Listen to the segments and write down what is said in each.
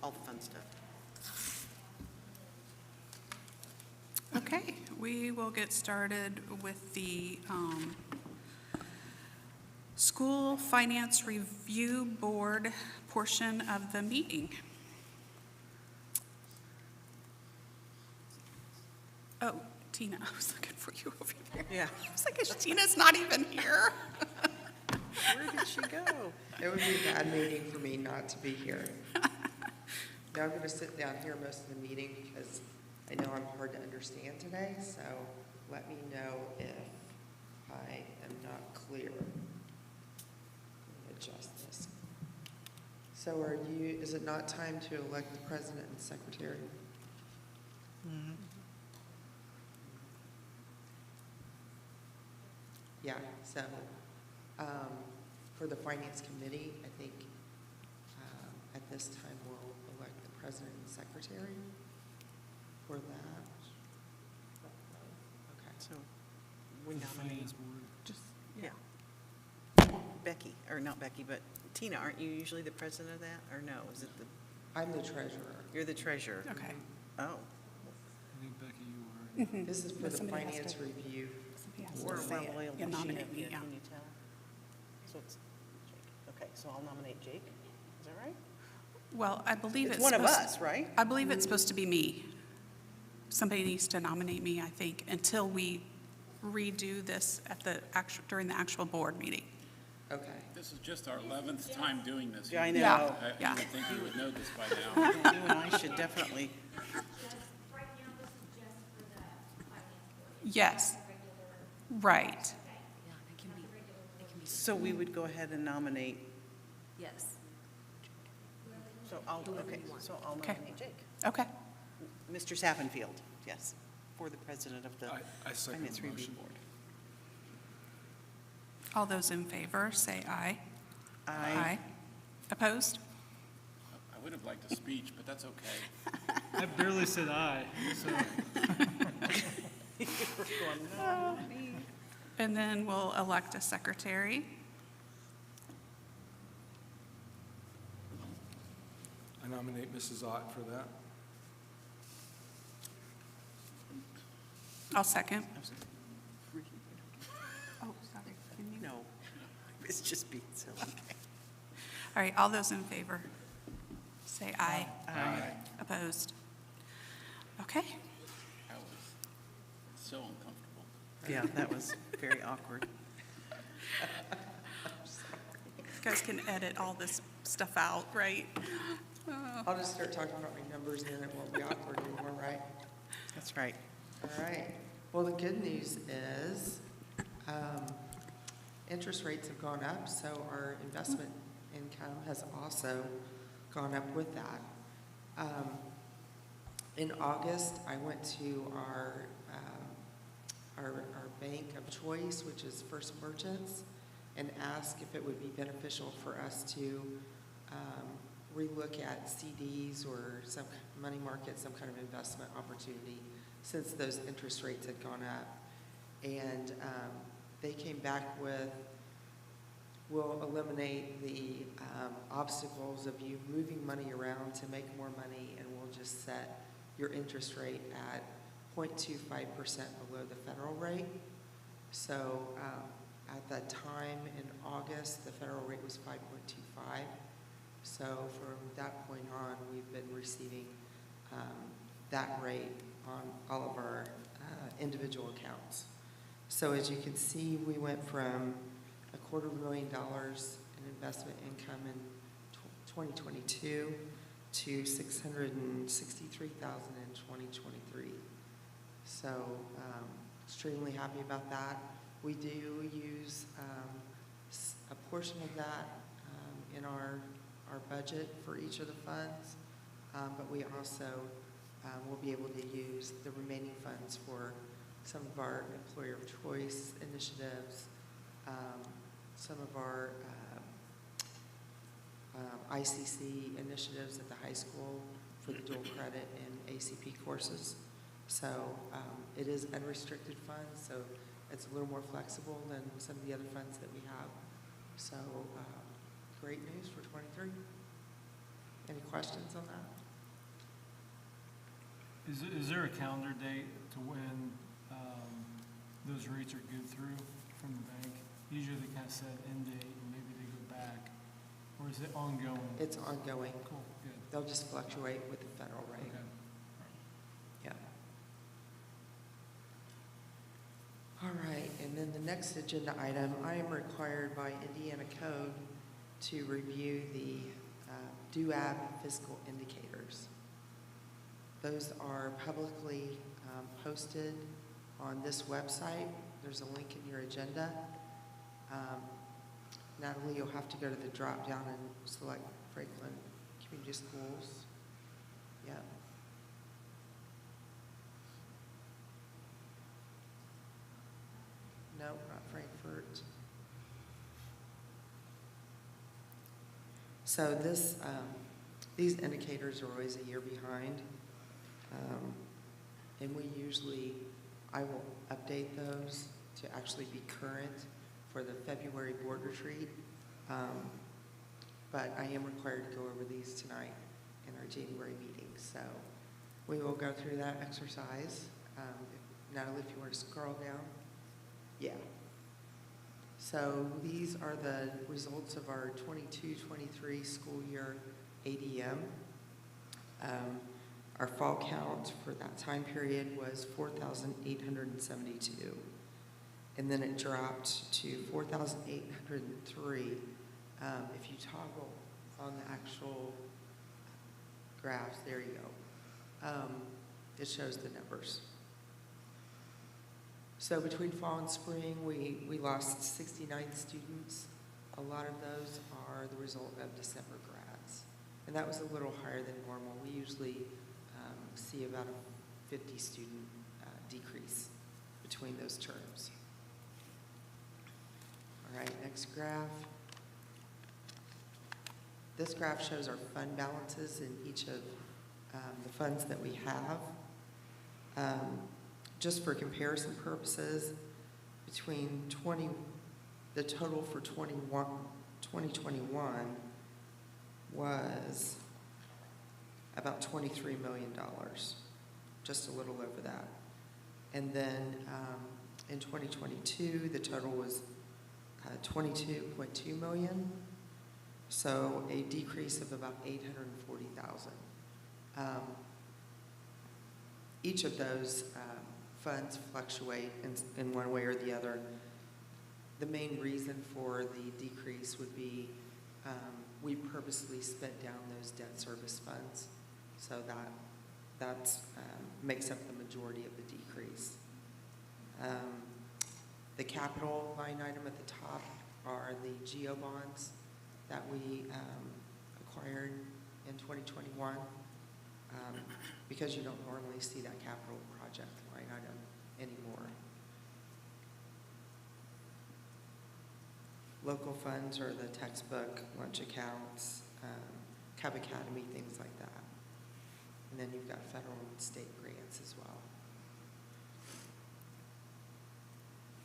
all the fun stuff. Okay, we will get started with the School Finance Review Board portion of the meeting. Oh, Tina, I was looking for you over here. Yeah. I was like, Tina's not even here. Where did she go? It would be a bad meeting for me not to be here. Now I'm going to sit down here most of the meeting because I know I'm hard to understand today, so let me know if I am not clear. Let me adjust this. So is it not time to elect the president and secretary? Mm-hmm. Yeah, so for the finance committee, I think at this time we'll elect the president and secretary for that. Okay. So we nominate, Just, yeah. Becky, or not Becky, but Tina, aren't you usually the president of that? Or no, is it I'm the treasurer. you're the treasurer? okay. Oh, I think, Becky, you were. This is for But the somebody has finance to- review. Somebody has to we're say it. royal. You nominate me, yeah. Can you tell? So it's Jake. Okay, so I'll nominate Jake. Is that right? Well, I believe It's one of supposed- us, right? I believe it's supposed to be me. Somebody needs to nominate me, I think, until we redo this at the during the actual board meeting. Okay. This is just our 11th time doing this. Yeah, I Yeah. know. Yeah. I would think you would know this by now. Yeah, you and I should definitely, Right now, this is just for the finance board. Yes, Regular, right. Yeah, it can be, so we would go ahead and nominate, yes. so I'll Okay. nominate Jake. Okay. Mr. Sappenfield, yes, for the president of the I second Finance the Review motion. Board. All those in favor, say aye. Aye. Opposed? I would have liked a speech, but that's okay. I barely said aye, so. And then we'll elect a secretary. I nominate Mrs. Ott for that. I'll second. Oh, sorry. No, it's just being silly. All right, all those in favor, say aye. Aye. Opposed? Okay. That was so uncomfortable. Yeah, that was very awkward. You guys can edit all this stuff out, right? I'll just start talking about my numbers and then it won't be awkward anymore, right? That's right. All right. Well, the good news is interest rates have gone up, so our investment income has also gone up with that. In August, I went to our bank of choice, which is First Merchants, and asked if it would be beneficial for us to relook at CDs or some money market, some kind of investment opportunity, since those interest rates had gone up. And they came back with, we'll eliminate the obstacles of you moving money around to make more money, and we'll just set your interest rate at 0.25% below the federal rate. So at that time in August, the federal rate was 5.25. So from that point on, we've been receiving that rate on all of our individual accounts. So as you can see, we went from $250,000 in investment income in 2022 to $663,000 in 2023. So extremely happy about that. We do use a portion of that in our budget for each of the funds, but we also will be able to use the remaining funds for some of our employer of choice initiatives, some of our ICC initiatives at the high school for the dual credit and ACP courses. So it is unrestricted funds, so it's a little more flexible than some of the other funds that we have. So great news for 23. Any questions on that? Is there a calendar date to when those rates are good through from the bank? Usually they kind of set end date and maybe they go back, or is it ongoing? It's ongoing. Cool, good, They'll just fluctuate with the federal rate. okay. Yeah. All right, and then the next agenda item, I am required by Indiana Code to review the DUAB fiscal indicators. Those are publicly posted on this website. There's a link in your agenda. Natalie, you'll have to go to the drop down and select Franklin Community Schools. Yep. No, not Frankfurt. So this, these indicators are always a year behind. And we usually, I will update those to actually be current for the February board retreat. But I am required to go over these tonight in our January meeting. So we will go through that exercise. Natalie, if you want to scroll down. Yeah. So these are the results of our 22-23 school year ADM. Our fall count for that time period was 4,872. And then it dropped to 4,803. If you toggle on the actual graphs, there you go. It shows the numbers. So between fall and spring, we lost 69 students. A lot of those are the result of December grads. And that was a little higher than normal. We usually see about a 50 student decrease between those terms. All right, next graph. This graph shows our fund balances in each of the funds that we have. Just for comparison purposes, between the total for 2021 was about $23 million, just a little over that. And then in 2022, the total was 22.2 million, so a decrease of about 840,000. Each of those funds fluctuate in one way or the other. The main reason for the decrease would be we purposely spent down those debt service funds, so that makes up the majority of the decrease. The capital line item at the top are the GEO bonds that we acquired in 2021, because you don't normally see that capital project line item anymore. Local funds are the textbook, lunch accounts, Cub Academy, things like that. And then you've got federal and state grants as well.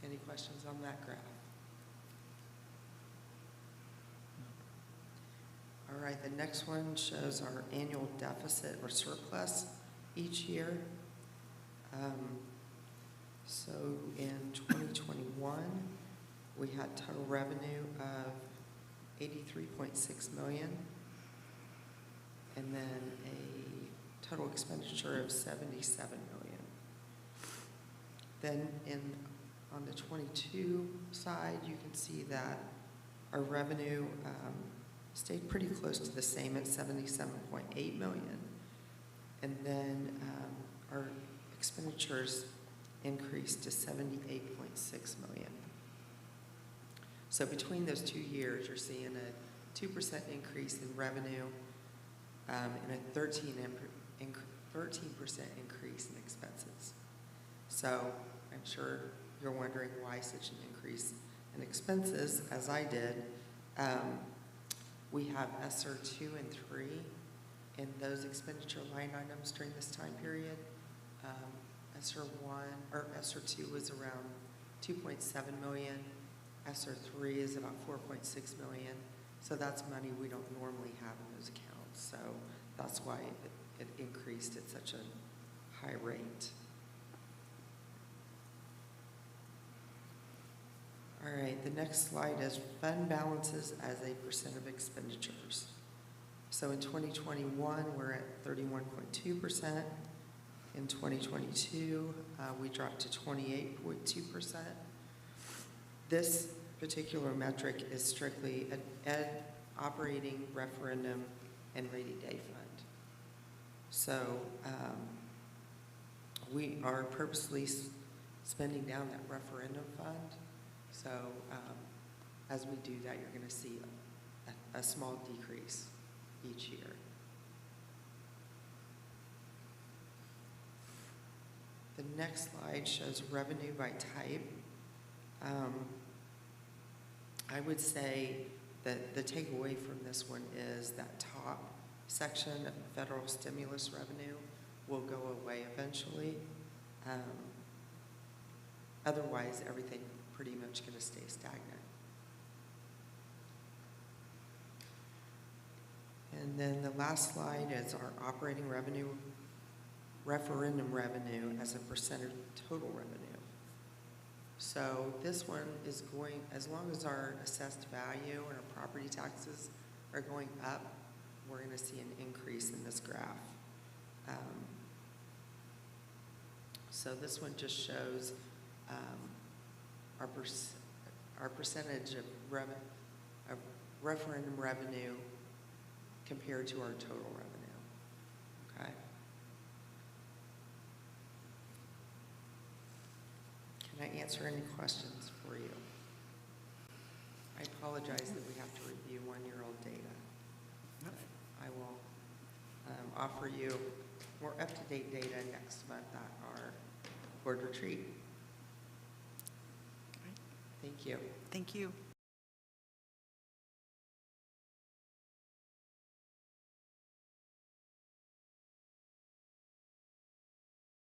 Any questions on that graph? All right, the next one shows our annual deficit or surplus each year. So in 2021, we had total revenue of $83.6 million, and then a total expenditure of $77 million. Then on the 22 side, you can see that our revenue stayed pretty close to the same at $77.8 million. And then our expenditures increased to $78.6 million. So between those 2 years, you're seeing a 2% increase in revenue and a 13% increase in expenses. So I'm sure you're wondering why such an increase in expenses, as I did. We have ESSER 2 and 3 in those expenditure line items during this time period. ESSER 2 was around 2.7 million. ESSER 3 is about 4.6 million. So that's money we don't normally have in those accounts. So that's why it increased at such a high rate. All right, the next slide is fund balances as a percent of expenditures. So in 2021, we're at 31.2%. In 2022, we dropped to 28.2%. This particular metric is strictly an ed operating referendum and rainy day fund. So we are purposely spending down that referendum fund. So as we do that, you're going to see a small decrease each year. The next slide shows revenue by type. I would say that the takeaway from this one is that top section of federal stimulus revenue will go away eventually. Otherwise, everything pretty much going to stay stagnant. And then the last slide is our operating revenue, referendum revenue as a percent of total revenue. So this one is going, as long as our assessed value and our property taxes are going up, we're going to see an increase in this graph. So this one just shows our percentage of referendum revenue compared to our total revenue, okay? Can I answer any questions for you? I apologize that we have to review one-year-old data. I will offer you more up-to-date data next month at our board retreat. Thank you. Thank you.